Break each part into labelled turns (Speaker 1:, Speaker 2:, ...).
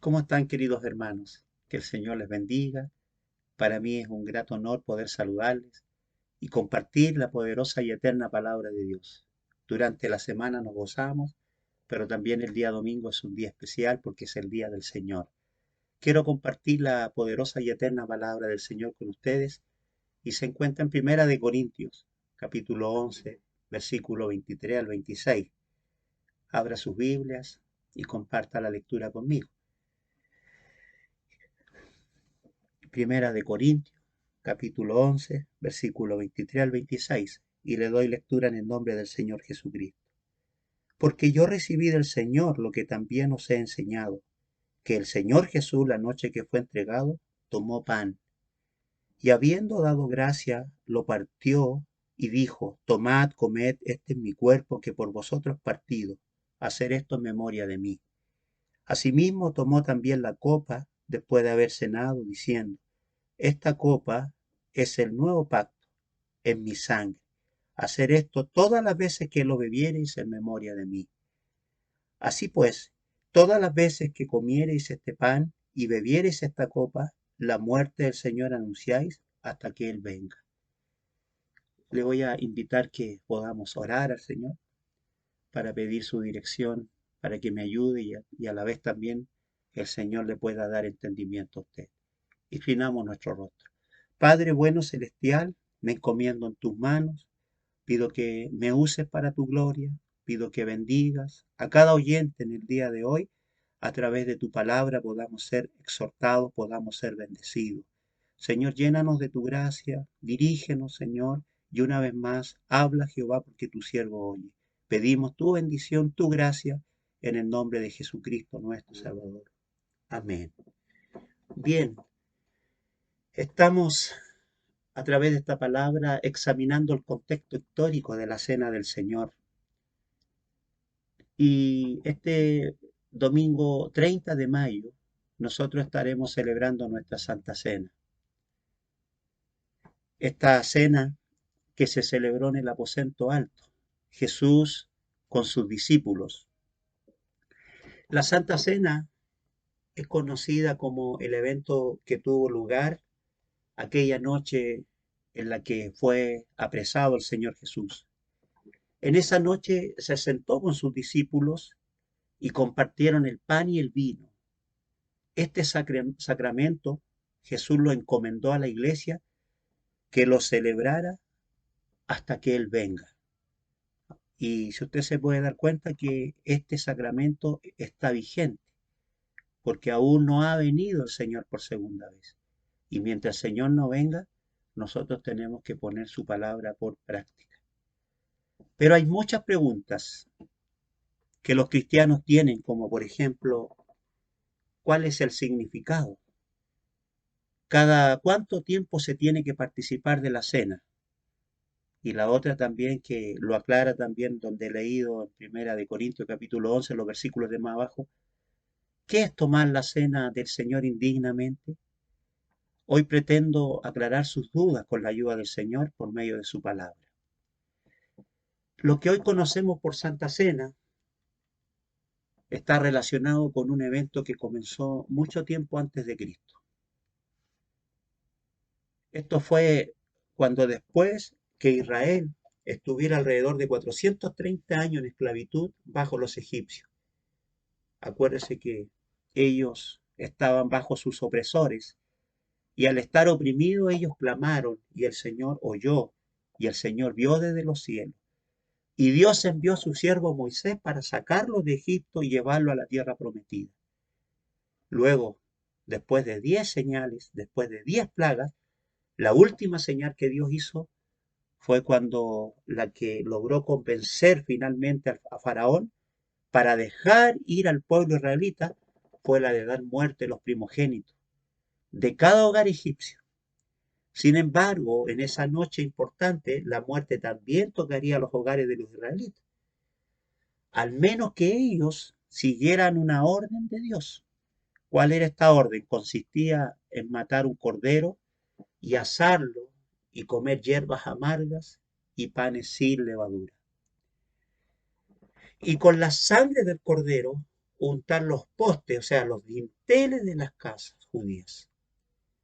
Speaker 1: ¿Cómo están, queridos hermanos? Que el Señor les bendiga. Para mí es un grato honor poder saludarles y compartir la poderosa y eterna palabra de Dios. Durante la semana nos gozamos, pero también el día domingo es un día especial porque es el día del Señor. Quiero compartir la poderosa y eterna palabra del Señor con ustedes y se encuentra en Primera de Corintios, capítulo 11, versículo 23 al 26. Abra sus Biblias y comparta la lectura conmigo. Primera de Corintios, capítulo 11, versículo 23 al 26, y le doy lectura en el nombre del Señor Jesucristo. Porque yo recibí del Señor lo que también os he enseñado, que el Señor Jesús, la noche que fue entregado, tomó pan, y habiendo dado gracia, lo partió y dijo: Tomad, comed, este es mi cuerpo que por vosotros partido, hacer esto en memoria de mí. Asimismo tomó también la copa después de haber cenado, diciendo: Esta copa es el nuevo pacto en mi sangre. Hacer esto todas las veces que lo bebiereis en memoria de mí. Así pues, todas las veces que comiereis este pan y bebiereis esta copa, la muerte del Señor anunciáis hasta que Él venga. Le voy a invitar que podamos orar al Señor para pedir su dirección, para que me ayude y a la vez también el Señor le pueda dar entendimiento a usted. Inclinamos nuestro rostro. Padre bueno celestial, me encomiendo en tus manos, pido que me uses para tu gloria, pido que bendigas a cada oyente en el día de hoy, a través de tu palabra podamos ser exhortados, podamos ser bendecidos. Señor, llénanos de tu gracia, dirígenos, Señor, y una vez más, habla Jehová porque tu siervo oye. Pedimos tu bendición, tu gracia, en el nombre de Jesucristo nuestro Salvador. Amén. Bien, estamos a través de esta palabra examinando el contexto histórico de la Cena del Señor. Y este domingo 30 de mayo nosotros estaremos celebrando nuestra Santa Cena. Esta cena que se celebró en el aposento alto, Jesús con sus discípulos. La Santa Cena es conocida como el evento que tuvo lugar aquella noche en la que fue apresado el Señor Jesús. En esa noche se sentó con sus discípulos y compartieron el pan y el vino. Este sacramento Jesús lo encomendó a la iglesia que lo celebrara hasta que Él venga. Y si usted se puede dar cuenta que este sacramento está vigente, porque aún no ha venido el Señor por segunda vez. Y mientras el Señor no venga, nosotros tenemos que poner su palabra por práctica. Pero hay muchas preguntas que los cristianos tienen, como por ejemplo, ¿cuál es el significado? ¿Cada cuánto tiempo se tiene que participar de la cena? Y la otra también que lo aclara también donde he leído en Primera de Corintios capítulo 11, los versículos de más abajo, ¿qué es tomar la cena del Señor indignamente? Hoy pretendo aclarar sus dudas con la ayuda del Señor por medio de su palabra. Lo que hoy conocemos por Santa Cena está relacionado con un evento que comenzó mucho tiempo antes de Cristo. Esto fue cuando después que Israel estuviera alrededor de 430 años en esclavitud bajo los egipcios. Acuérdese que ellos estaban bajo sus opresores y al estar oprimidos ellos clamaron y el Señor oyó y el Señor vio desde los cielos. Y Dios envió a su siervo Moisés para sacarlos de Egipto y llevarlo a la tierra prometida. Luego, después de 10 señales, después de 10 plagas, la última señal que Dios hizo fue cuando la que logró convencer finalmente a Faraón para dejar ir al pueblo israelita fue la de dar muerte a los primogénitos de cada hogar egipcio. Sin embargo, en esa noche importante, la muerte también tocaría a los hogares de los israelitas, al menos que ellos siguieran una orden de Dios. ¿Cuál era esta orden? Consistía en matar un cordero y asarlo y comer hierbas amargas y panes sin levadura. Y con la sangre del cordero untar los postes, o sea, los dinteles de las casas judías.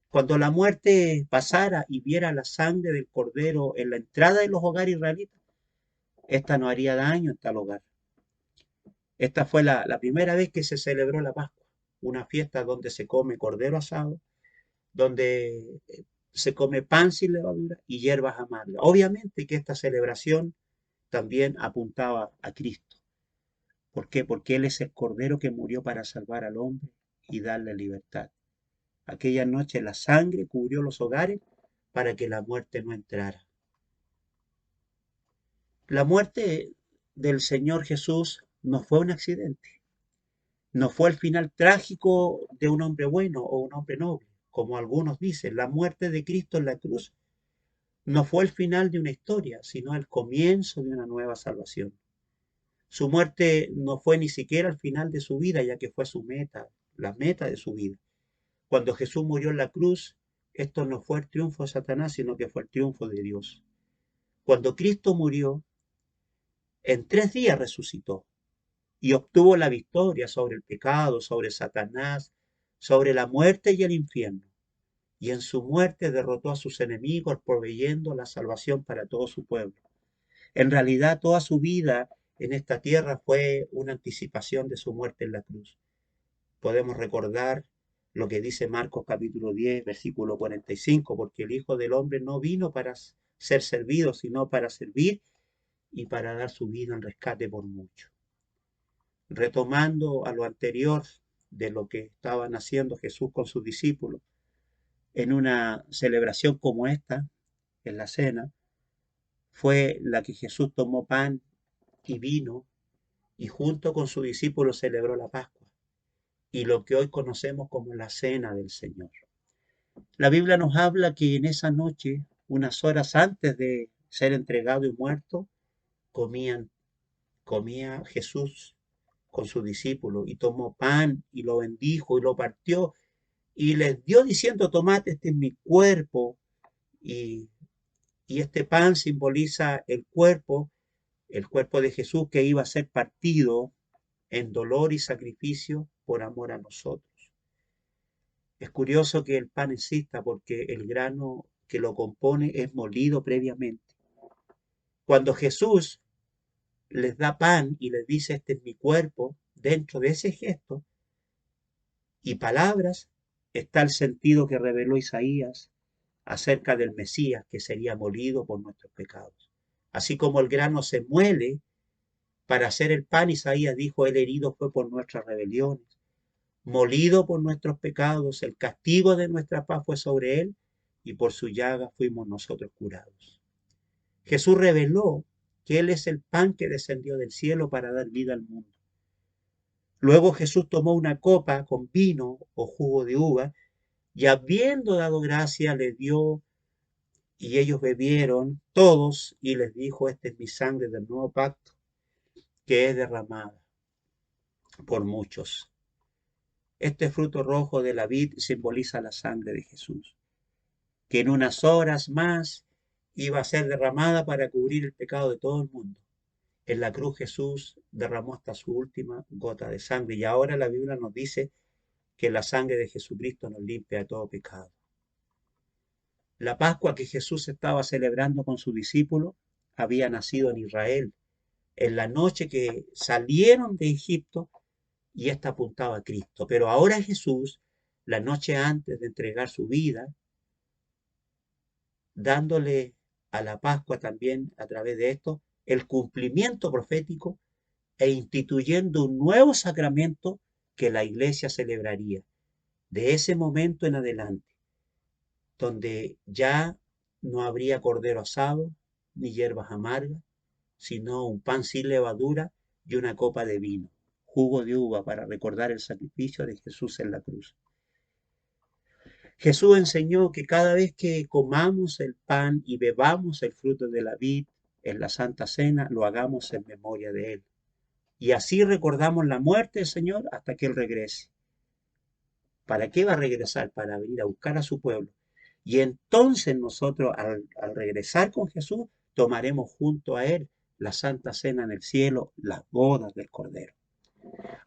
Speaker 1: Cuando la muerte pasara y viera la sangre del cordero en la entrada de los hogares israelitas, esta no haría daño en tal hogar. Esta fue la primera vez que se celebró la Pascua, una fiesta donde se come cordero asado, donde se come pan sin levadura y hierbas amargas. Obviamente que esta celebración también apuntaba a Cristo. ¿Por qué? Porque Él es el Cordero que murió para salvar al hombre y darle libertad. Aquella noche la sangre cubrió los hogares para que la muerte no entrara. La muerte del Señor Jesús no fue un accidente, no fue el final trágico de un hombre bueno o un hombre noble, como algunos dicen. La muerte de Cristo en la cruz no fue el final de una historia, sino el comienzo de una nueva salvación. Su muerte no fue ni siquiera el final de su vida, ya que fue su meta, la meta de su vida. Cuando Jesús murió en la cruz, esto no fue el triunfo de Satanás, sino que fue el triunfo de Dios. Cuando Cristo murió, en 3 días resucitó y obtuvo la victoria sobre el pecado, sobre Satanás, sobre la muerte y el infierno. Y en su muerte derrotó a sus enemigos, proveyendo la salvación para todo su pueblo. En realidad, toda su vida en esta tierra fue una anticipación de su muerte en la cruz. Podemos recordar lo que dice Marcos capítulo 10, versículo 45, porque el Hijo del Hombre no vino para ser servido, sino para servir y para dar su vida en rescate por mucho. Retomando a lo anterior de lo que estaban haciendo Jesús con sus discípulos, en una celebración como esta, en la cena, fue la que Jesús tomó pan y vino y junto con sus discípulos celebró la Pascua y lo que hoy conocemos como la Cena del Señor. La Biblia nos habla que en esa noche, unas horas antes de ser entregado y muerto, comía Jesús con sus discípulos y tomó pan y lo bendijo y lo partió y les dio diciendo, tomad, este es mi cuerpo y, y este pan simboliza el cuerpo de Jesús que iba a ser partido en dolor y sacrificio por amor a nosotros. Es curioso que el pan exista porque el grano que lo compone es molido previamente. Cuando Jesús les da pan y les dice, este es mi cuerpo, dentro de ese gesto y palabras está el sentido que reveló Isaías acerca del Mesías que sería molido por nuestros pecados. Así como el grano se muele para hacer el pan, Isaías dijo, el herido fue por nuestras rebeliones, molido por nuestros pecados, el castigo de nuestra paz fue sobre él y por su llaga fuimos nosotros curados. Jesús reveló que Él es el pan que descendió del cielo para dar vida al mundo. Luego Jesús tomó una copa con vino o jugo de uva y habiendo dado gracia les dio y ellos bebieron todos y les dijo, esta es mi sangre del nuevo pacto que es derramada por muchos. Este fruto rojo de la vid simboliza la sangre de Jesús, que en unas horas más iba a ser derramada para cubrir el pecado de todo el mundo. En la cruz Jesús derramó hasta su última gota de sangre y ahora la Biblia nos dice que la sangre de Jesucristo nos limpia de todo pecado. La Pascua que Jesús estaba celebrando con sus discípulos había nacido en Israel, en la noche que salieron de Egipto y esta apuntaba a Cristo. Pero ahora Jesús, la noche antes de entregar su vida, dándole a la Pascua también a través de esto el cumplimiento profético e instituyendo un nuevo sacramento que la iglesia celebraría de ese momento en adelante, donde ya no habría cordero asado ni hierbas amargas, sino un pan sin levadura y una copa de vino, jugo de uva para recordar el sacrificio de Jesús en la cruz. Jesús enseñó que cada vez que comamos el pan y bebamos el fruto de la vid en la Santa Cena, lo hagamos en memoria de Él. Y así recordamos la muerte del Señor hasta que Él regrese. ¿Para qué va a regresar? Para venir a buscar a su pueblo. Y entonces nosotros al regresar con Jesús, tomaremos junto a Él la Santa Cena en el cielo, las bodas del Cordero.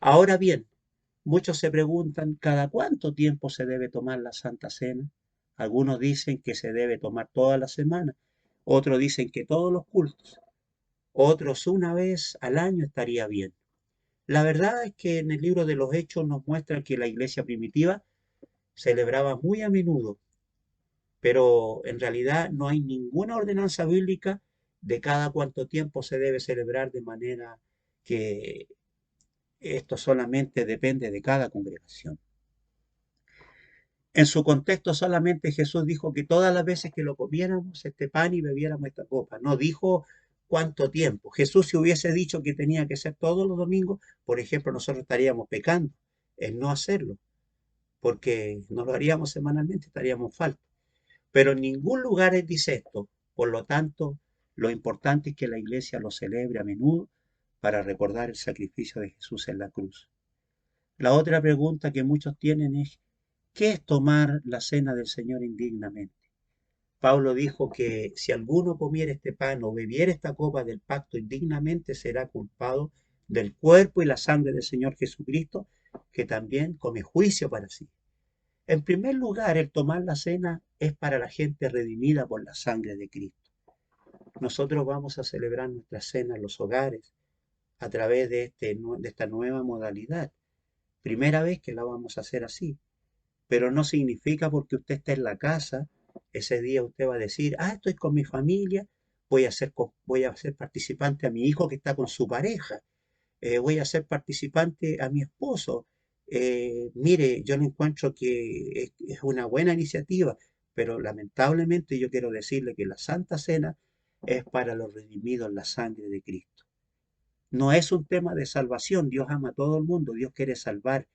Speaker 1: Ahora bien, muchos se preguntan cada cuánto tiempo se debe tomar la Santa Cena. Algunos dicen que se debe tomar toda la semana, otros dicen que todos los cultos, otros una vez al año estaría bien. La verdad es que en el libro de los Hechos nos muestra que la iglesia primitiva celebraba muy a menudo, pero en realidad no hay ninguna ordenanza bíblica de cada cuánto tiempo se debe celebrar, de manera que esto solamente depende de cada congregación. En su contexto solamente Jesús dijo que todas las veces que lo comiéramos este pan y bebiéramos esta copa. No dijo cuánto tiempo. Jesús, si hubiese dicho que tenía que ser todos los domingos, por ejemplo, nosotros estaríamos pecando en no hacerlo, porque no lo haríamos semanalmente, estaríamos faltos. Pero en ningún lugar dice esto. Por lo tanto, lo importante es que la iglesia lo celebre a menudo para recordar el sacrificio de Jesús en la cruz. La otra pregunta que muchos tienen es, ¿qué es tomar la cena del Señor indignamente? Pablo dijo que si alguno comiera este pan o bebiera esta copa del pacto indignamente, será culpado del cuerpo y la sangre del Señor Jesucristo, que también come juicio para sí. En primer lugar, el tomar la cena es para la gente redimida por la sangre de Cristo. Nosotros vamos a celebrar nuestra cena en los hogares a través de esta nueva modalidad. Primera vez que la vamos a hacer así, pero no significa porque usted esté en la casa, ese día usted va a decir, estoy con mi familia, voy a ser participante a mi hijo que está con su pareja, voy a ser participante a mi esposo. Mire, yo no encuentro que es una buena iniciativa, pero lamentablemente yo quiero decirle que la Santa Cena es para los redimidos en la sangre de Cristo. No es un tema de salvación, Dios ama a todo el mundo, Dios quiere salvar,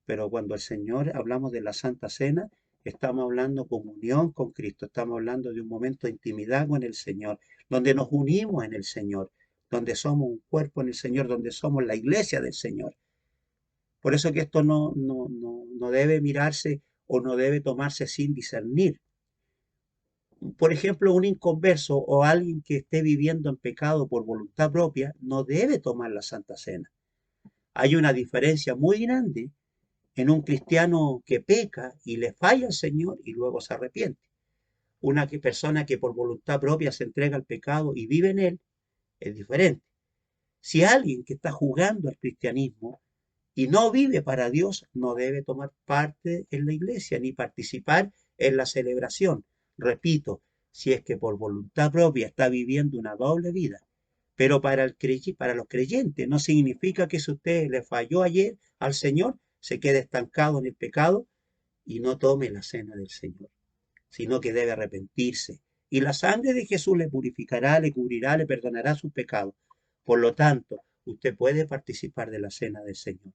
Speaker 1: pero cuando el Señor hablamos de la Santa Cena, estamos hablando comunión con Cristo, estamos hablando de un momento de intimidad con el Señor, donde nos unimos en el Señor, donde somos un cuerpo en el Señor, donde somos la iglesia del Señor. Por eso que esto no debe mirarse o no debe tomarse sin discernir. Por ejemplo, un inconverso o alguien que esté viviendo en pecado por voluntad propia no debe tomar la Santa Cena. Hay una diferencia muy grande en un cristiano que peca y le falla al Señor y luego se arrepiente. Una persona que por voluntad propia se entrega al pecado y vive en él es diferente. Si alguien que está jugando al cristianismo y no vive para Dios, no debe tomar parte en la iglesia ni participar en la celebración. Repito, si es que por voluntad propia está viviendo una doble vida. Pero para los creyentes no significa que si usted le falló ayer al Señor, se quede estancado en el pecado y no tome la cena del Señor, sino que debe arrepentirse. Y la sangre de Jesús le purificará, le cubrirá, le perdonará sus pecados. Por lo tanto, usted puede participar de la cena del Señor.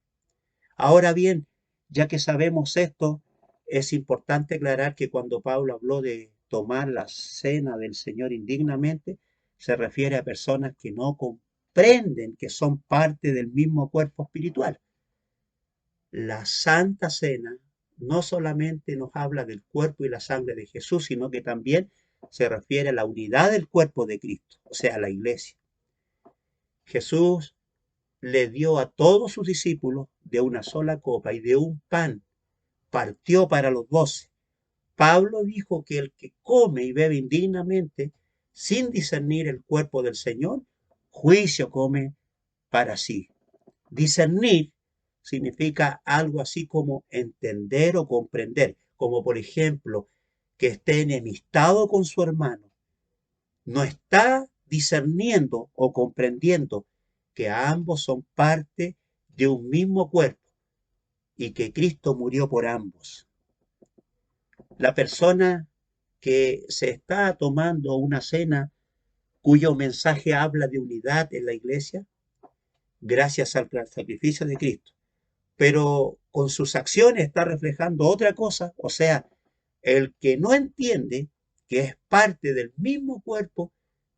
Speaker 1: Ahora bien, ya que sabemos esto, es importante aclarar que cuando Pablo habló de tomar la cena del Señor indignamente, se refiere a personas que no comprenden que son parte del mismo cuerpo espiritual. La Santa Cena no solamente nos habla del cuerpo y la sangre de Jesús, sino que también se refiere a la unidad del cuerpo de Cristo, o sea, la iglesia. Jesús le dio a todos sus discípulos de una sola copa y de un pan, partió para los 12. Pablo dijo que el que come y bebe indignamente, sin discernir el cuerpo del Señor, juicio come para sí. Discernir significa algo así como entender o comprender, como por ejemplo que esté enemistado con su hermano. No está discerniendo o comprendiendo que ambos son parte de un mismo cuerpo y que Cristo murió por ambos. La persona que se está tomando una cena cuyo mensaje habla de unidad en la iglesia, gracias al sacrificio de Cristo, pero con sus acciones está reflejando otra cosa, o sea, el que no entiende que es parte del mismo cuerpo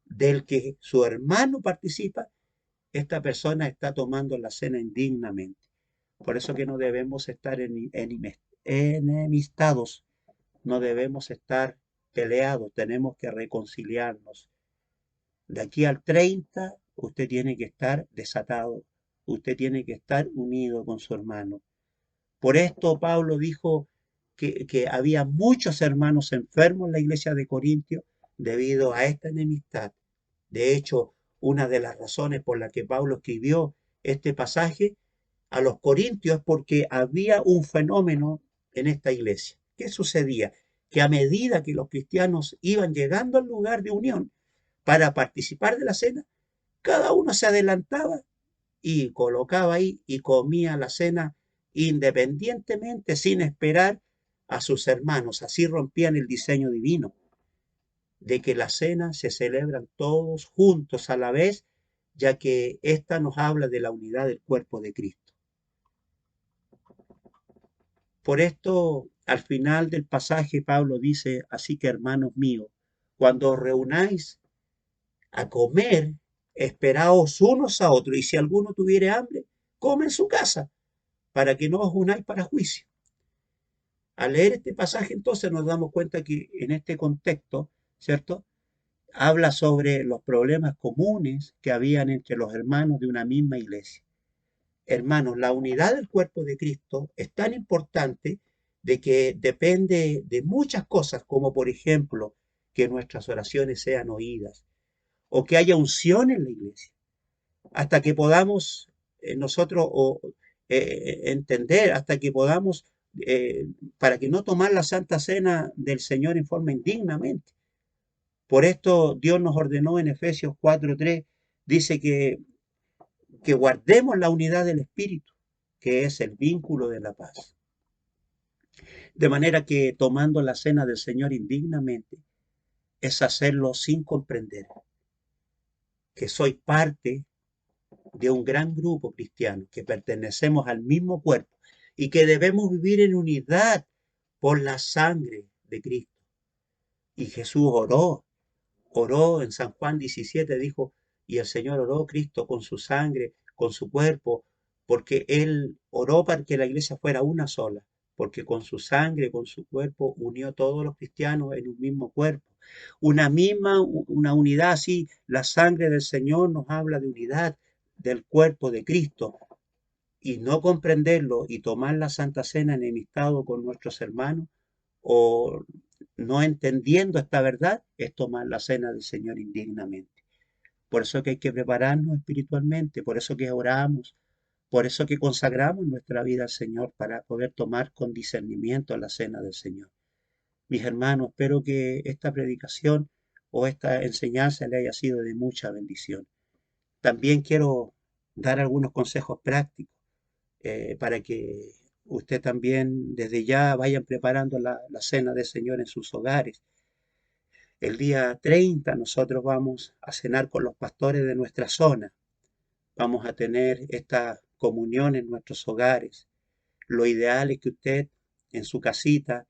Speaker 1: del que su hermano participa, esta persona está tomando la cena indignamente. Por eso que no debemos estar enemistados, no debemos estar peleados, tenemos que reconciliarnos. De aquí al 30, usted tiene que estar desatado usted tiene que estar unido con su hermano. Por esto Pablo dijo que había muchos hermanos enfermos en la iglesia de Corintio debido a esta enemistad. De hecho, una de las razones por las que Pablo escribió este pasaje a los corintios es porque había un fenómeno en esta iglesia. ¿Qué sucedía? Que a medida que los cristianos iban llegando al lugar de unión para participar de la cena, cada uno se adelantaba y colocaba ahí y comía la cena independientemente, sin esperar a sus hermanos. Así rompían el diseño divino de que la cena se celebran todos juntos a la vez, ya que esta nos habla de la unidad del cuerpo de Cristo. Por esto, al final del pasaje, Pablo dice, así que hermanos míos, cuando os reunáis a comer, esperaos unos a otros, y si alguno tuviere hambre, come en su casa, para que no os unáis para juicio. Al leer este pasaje, entonces nos damos cuenta que en este contexto, ¿cierto? Habla sobre los problemas comunes que habían entre los hermanos de una misma iglesia. Hermanos, la unidad del cuerpo de Cristo es tan importante de que depende de muchas cosas, como por ejemplo que nuestras oraciones sean oídas o que haya unción en la iglesia, hasta que podamos nosotros entender, hasta que podamos, para que no tomar la Santa Cena del Señor en forma indignamente. Por esto Dios nos ordenó en Efesios 4:3, dice que guardemos la unidad del Espíritu, que es el vínculo de la paz. De manera que tomando la cena del Señor indignamente es hacerlo sin comprender que soy parte de un gran grupo cristiano, que pertenecemos al mismo cuerpo y que debemos vivir en unidad por la sangre de Cristo. Y Jesús oró en San Juan 17, dijo, y el Señor oró Cristo con su sangre, con su cuerpo, porque Él oró para que la iglesia fuera una sola, porque con su sangre, con su cuerpo, unió a todos los cristianos en un mismo cuerpo. Una unidad así, la sangre del Señor nos habla de unidad del cuerpo de Cristo. Y no comprenderlo y tomar la Santa Cena enemistado con nuestros hermanos o no entendiendo esta verdad es tomar la cena del Señor indignamente. Por eso que hay que prepararnos espiritualmente, por eso que oramos, por eso que consagramos nuestra vida al Señor para poder tomar con discernimiento la cena del Señor. Mis hermanos, espero que esta predicación o esta enseñanza le haya sido de mucha bendición. También quiero dar algunos consejos prácticos para que usted también desde ya vayan preparando la cena del Señor en sus hogares. El día 30 nosotros vamos a cenar con los pastores de nuestra zona. Vamos a tener esta comunión en nuestros hogares. Lo ideal es que usted en su casita,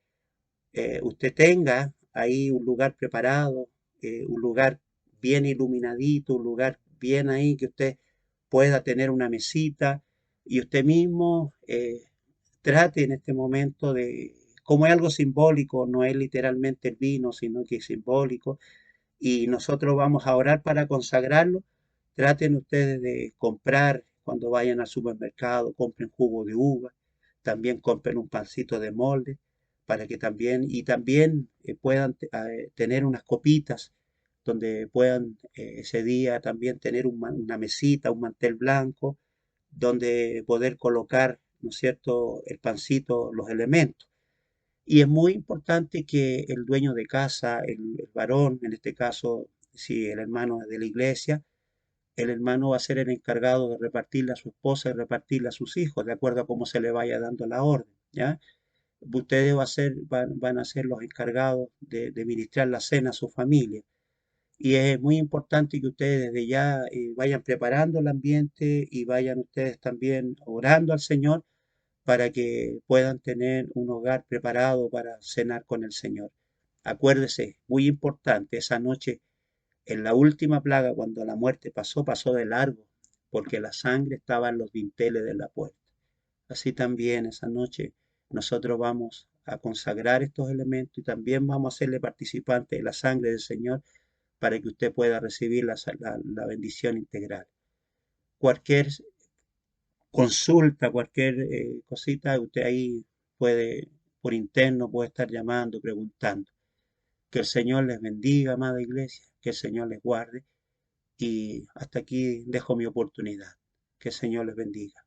Speaker 1: usted tenga ahí un lugar preparado, un lugar bien iluminadito, un lugar bien ahí que usted pueda tener una mesita y usted mismo trate en este momento de, como es algo simbólico, no es literalmente el vino, sino que es simbólico, y nosotros vamos a orar para consagrarlo. Traten ustedes de comprar cuando vayan al supermercado, compren jugo de uva, también compren un pancito de molde para que también, y también puedan tener unas copitas donde puedan ese día también tener una mesita, un mantel blanco, donde poder colocar, ¿no es cierto?, el pancito, los elementos. Y es muy importante que el dueño de casa, el varón, en este caso, si el hermano es de la iglesia, el hermano va a ser el encargado de repartirle a su esposa y repartirle a sus hijos, de acuerdo a cómo se le vaya dando la orden, ¿ya? Ustedes van a ser los encargados de ministrar la cena a su familia. Y es muy importante que ustedes desde ya vayan preparando el ambiente y vayan ustedes también orando al Señor para que puedan tener un hogar preparado para cenar con el Señor. Acuérdese, muy importante, esa noche en la última plaga, cuando la muerte pasó, pasó de largo, porque la sangre estaba en los dinteles de la puerta. Así también esa noche nosotros vamos a consagrar estos elementos y también vamos a hacerle participante de la sangre del Señor para que usted pueda recibir la bendición integral. Cualquier consulta, cualquier cosita, usted ahí puede, por interno, puede estar llamando, preguntando. Que el Señor les bendiga, amada iglesia, que el Señor les guarde y hasta aquí dejo mi oportunidad. Que el Señor les bendiga.